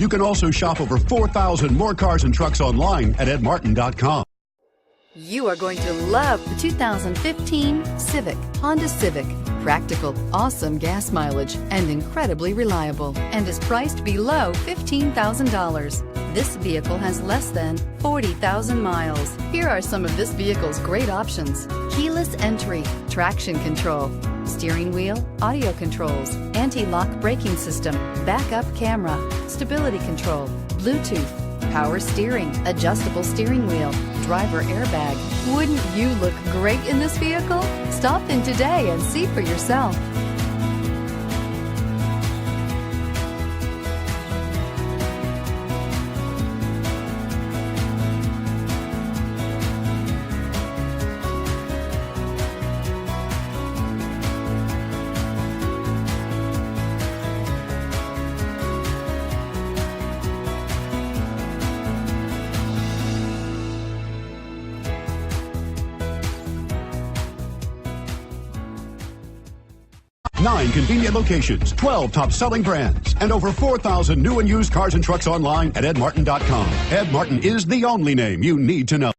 You can also shop over 4,000 more cars and trucks online at edmartin.com. You are going to love the 2015 Civic, Honda Civic. Practical, awesome gas mileage, and incredibly reliable, and is priced below $15,000. This vehicle has less than 40,000 miles. Here are some of this vehicle's great options: keyless entry, traction control, steering wheel audio controls, anti-lock braking system, backup camera, stability control, Bluetooth, power steering, adjustable steering wheel, driver airbag. Wouldn't you look great in this vehicle? Stop in today and see for yourself. Nine convenient locations, 12 top-selling brands, and over 4,000 new and used cars and trucks online at edmartin.com. Ed Martin is the only name you need to know.